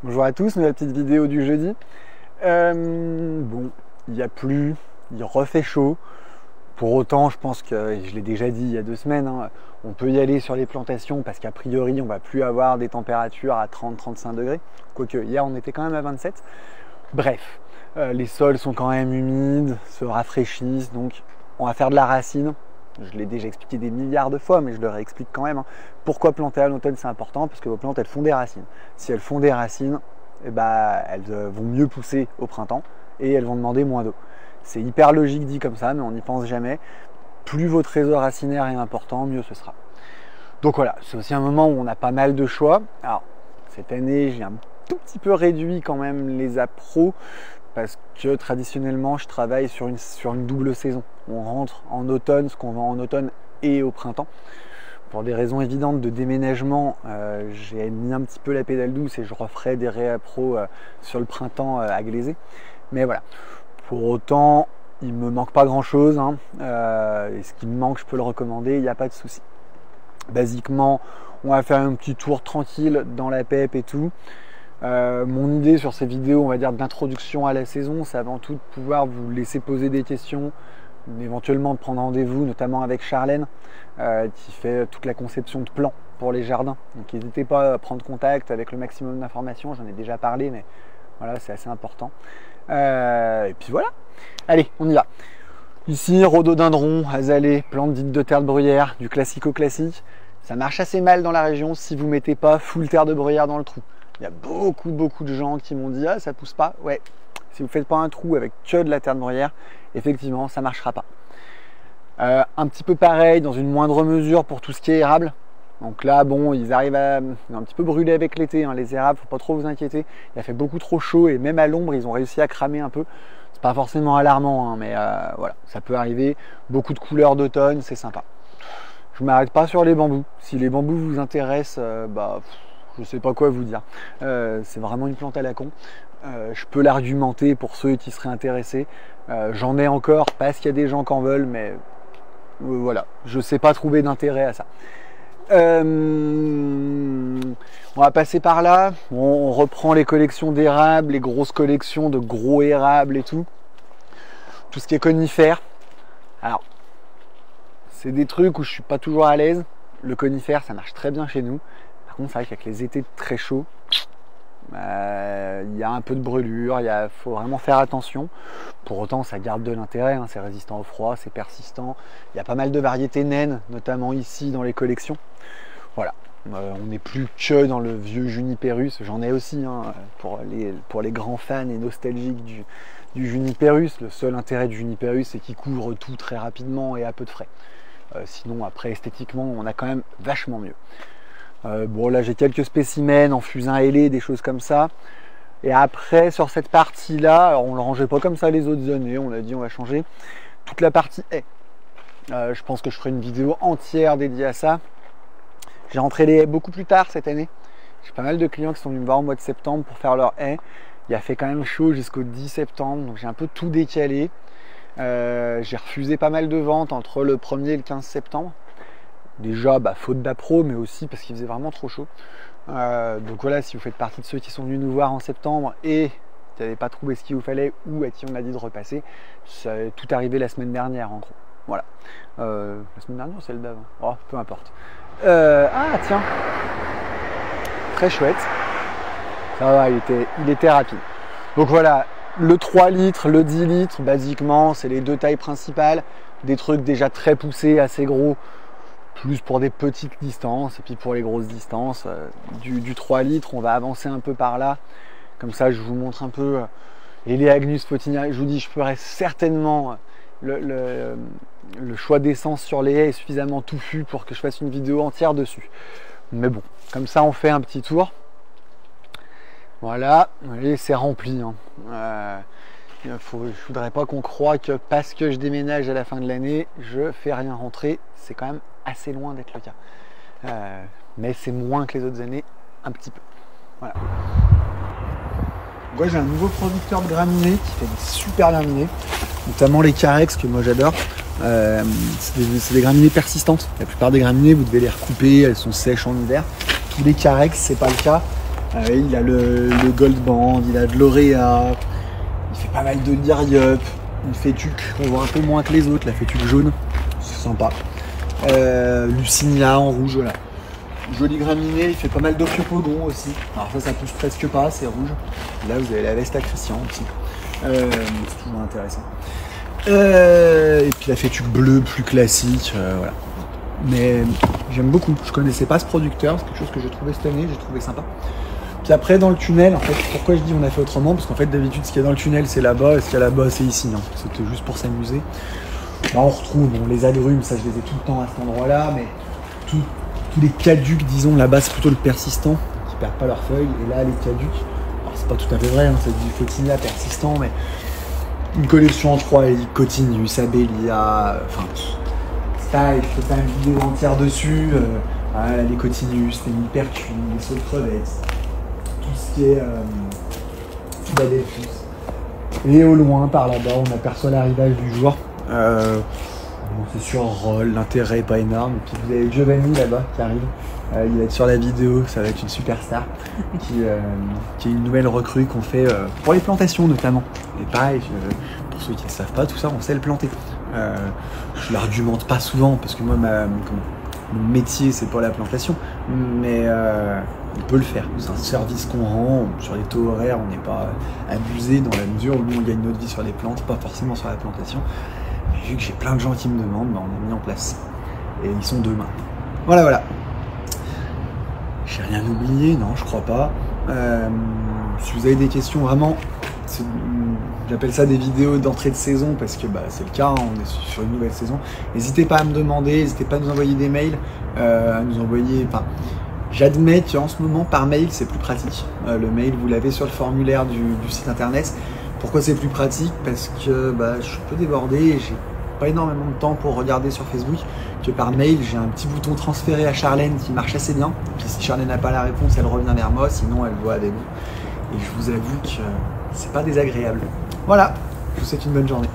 Bonjour à tous, nouvelle petite vidéo du jeudi. Bon, il n'y a plus, il refait chaud. Pour autant, je pense que, je l'ai déjà dit il y a 2 semaines, hein, on peut y aller sur les plantations parce qu'a priori, on va plus avoir des températures à 30-35 degrés. Quoique, hier, on était quand même à 27. Bref, les sols sont quand même humides, se rafraîchissent, donc on va faire de la racine. Je l'ai déjà expliqué des milliards de fois, mais je le réexplique quand même. Pourquoi planter à l'automne, c'est important? Parce que vos plantes, elles font des racines. Si elles font des racines, eh ben, elles vont mieux pousser au printemps et elles vont demander moins d'eau. C'est hyper logique dit comme ça, mais on n'y pense jamais. Plus votre réseau racinaire est important, mieux ce sera. Donc voilà, c'est aussi un moment où on a pas mal de choix. Alors, cette année, j'ai un tout petit peu réduit quand même les appros parce que traditionnellement, je travaille sur une double saison. On rentre en automne, ce qu'on vend en automne et au printemps. Pour des raisons évidentes de déménagement, j'ai mis un petit peu la pédale douce et je referai des réappros sur le printemps à glaiser. Mais voilà, pour autant, il me manque pas grand chose, hein. Et ce qui me manque, je peux le recommander, il n'y a pas de souci. Basiquement, on va faire un petit tour tranquille dans la PEP et tout. Mon idée sur ces vidéos, on va dire d'introduction à la saison, c'est avant tout de pouvoir vous laisser poser des questions, éventuellement de prendre rendez-vous, notamment avec Charlène, qui fait toute la conception de plans pour les jardins. Donc n'hésitez pas à prendre contact avec le maximum d'informations, j'en ai déjà parlé, mais voilà, c'est assez important. Et puis voilà, allez, on y va. Ici, rhododendron, azalée, plante dite de terre de bruyère, du classico-classique. Ça marche assez mal dans la région si vous ne mettez pas full terre de bruyère dans le trou. Il y a beaucoup de gens qui m'ont dit « Ah, ça pousse pas ». Ouais, si vous ne faites pas un trou avec que de la terre de bruyère, effectivement, ça ne marchera pas. Un petit peu pareil, dans une moindre mesure pour tout ce qui est érable. Donc là, bon, ils arrivent à un petit peu brûler avec l'été, hein, les érables, faut pas trop vous inquiéter. Il a fait beaucoup trop chaud et même à l'ombre, ils ont réussi à cramer un peu. C'est pas forcément alarmant, hein, mais voilà, ça peut arriver. Beaucoup de couleurs d'automne, c'est sympa. Je m'arrête pas sur les bambous. Si les bambous vous intéressent, je sais pas quoi vous dire. C'est vraiment une plante à la con. Je peux l'argumenter pour ceux qui seraient intéressés. J'en ai encore parce qu'il y a des gens qui en veulent, mais voilà, je sais pas trouver d'intérêt à ça. On va passer par là. On reprend les collections d'érables, les grosses collections de gros érables et tout. Tout ce qui est conifère. Alors, c'est des trucs où je suis pas toujours à l'aise. Le conifère, ça marche très bien chez nous. Par contre, c'est vrai qu'avec les étés très chauds, il y a un peu de brûlure, il faut vraiment faire attention. Pour autant, ça garde de l'intérêt, hein, c'est résistant au froid, c'est persistant. Il y a pas mal de variétés naines, notamment ici dans les collections. Voilà, on n'est plus que dans le vieux Juniperus, j'en ai aussi, hein, pour les grands fans et nostalgiques du Juniperus. Le seul intérêt du Juniperus, c'est qu'il couvre tout très rapidement et à peu de frais. Sinon, après, esthétiquement, on a quand même vachement mieux. Bon, là j'ai quelques spécimens en fusain ailé, des choses comme ça. Et après, sur cette partie-là, alors on ne le rangeait pas comme ça les autres années, on a dit on va changer. Toute la partie haies. Je pense que je ferai une vidéo entière dédiée à ça. J'ai rentré les haies beaucoup plus tard cette année. J'ai pas mal de clients qui sont venus me voir au mois de septembre pour faire leurs haies. Il a fait quand même chaud jusqu'au 10 septembre, donc j'ai un peu tout décalé. J'ai refusé pas mal de ventes entre le 1er et le 15 septembre. Déjà, faute d'appro, mais aussi parce qu'il faisait vraiment trop chaud. Donc voilà, si vous faites partie de ceux qui sont venus nous voir en septembre et qui n'avaient pas trouvé ce qu'il vous fallait ou à qui on a dit de repasser, ça est tout arrivé la semaine dernière en gros. Voilà. La semaine dernière, c'est le d'avant. Oh, peu importe. Ah tiens, très chouette. Ça va, il était rapide. Donc voilà, le 3 litres, le 10 litres, basiquement, c'est les deux tailles principales. Des trucs déjà très poussés, assez gros. Plus pour des petites distances et puis pour les grosses distances du 3 litres on va avancer un peu par là, comme ça je vous montre un peu Eleagnus fotinia. Je vous dis, je ferai certainement le choix d'essence sur les haies est suffisamment touffu pour que je fasse une vidéo entière dessus, mais bon, comme ça on fait un petit tour. Voilà, vous voyez, c'est rempli, hein. Je voudrais pas qu'on croie que parce que je déménage à la fin de l'année, je fais rien rentrer. C'est quand même assez loin d'être le cas. Mais c'est moins que les autres années, un petit peu. Voilà. Moi j'ai un nouveau producteur de graminées qui fait des super graminées, notamment les Carex que moi j'adore. C'est des graminées persistantes. La plupart des graminées, vous devez les recouper, elles sont sèches en hiver. Tous les Carex, c'est pas le cas. Il a le Gold Band, il a de l'Orea, il fait pas mal de Liriup, une fétuque qu'on voit un peu moins que les autres, la fétuque jaune, c'est sympa. Lucinia en rouge, voilà. Joli graminé, il fait pas mal d'Ophiopogon aussi. Alors ça pousse presque pas, c'est rouge. Là vous avez la veste à Christian aussi. C'est toujours intéressant. Et puis la fétuque bleue plus classique, voilà. Mais j'aime beaucoup, je connaissais pas ce producteur, c'est quelque chose que j'ai trouvé cette année, j'ai trouvé sympa. Puis après dans le tunnel, en fait, pourquoi je dis on a fait autrement, parce qu'en fait d'habitude ce qu'il y a dans le tunnel c'est là-bas, et ce qu'il y a là-bas c'est ici, hein. C'était juste pour s'amuser. Là on retrouve les agrumes, ça je les ai tout le temps à cet endroit-là, mais tous les caducs, disons, là-bas c'est plutôt le persistant, qui perdent pas leurs feuilles, et là les caducs, alors c'est pas tout à fait vrai, hein, c'est du cotinia persistant, mais une collection en 3 Cotigny, Sabellia, enfin ça, je peux faire une vidéo entière dessus, les Cotinus, les Hypercules, les saules crevettes, tout ce qui est Philadelphus. Et au loin, par là-bas, on aperçoit l'arrivage du jour. Bon, c'est sur Roll, l'intérêt n'est pas énorme. Et puis vous avez Giovanni là-bas qui arrive. Il va être sur la vidéo, ça va être une superstar qui est une nouvelle recrue qu'on fait pour les plantations notamment. Et pareil, pour ceux qui ne le savent pas, tout ça, on sait le planter. Je l'argumente pas souvent parce que moi, mon métier, c'est pas la plantation, mais on peut le faire. C'est un service qu'on rend sur les taux horaires, on n'est pas abusé dans la mesure où nous on gagne notre vie sur les plantes, pas forcément sur la plantation. Mais vu que j'ai plein de gens qui me demandent, on a mis en place. Et ils sont deux mains. Voilà. J'ai rien oublié, non, je crois pas. Si vous avez des questions, vraiment, j'appelle ça des vidéos d'entrée de saison parce que c'est le cas, hein, on est sur une nouvelle saison. N'hésitez pas à me demander, n'hésitez pas à nous envoyer des mails, à nous envoyer. J'admets qu'en ce moment, par mail, c'est plus pratique. Le mail, vous l'avez sur le formulaire du site internet. Pourquoi c'est plus pratique? Parce que je suis un peu débordé et j'ai pas énormément de temps pour regarder sur Facebook. Que par mail, j'ai un petit bouton transféré à Charlène qui marche assez bien. Puis si Charlène n'a pas la réponse, elle revient vers moi, sinon elle voit avec vous. Et je vous avoue que c'est pas désagréable. Voilà, je vous souhaite une bonne journée.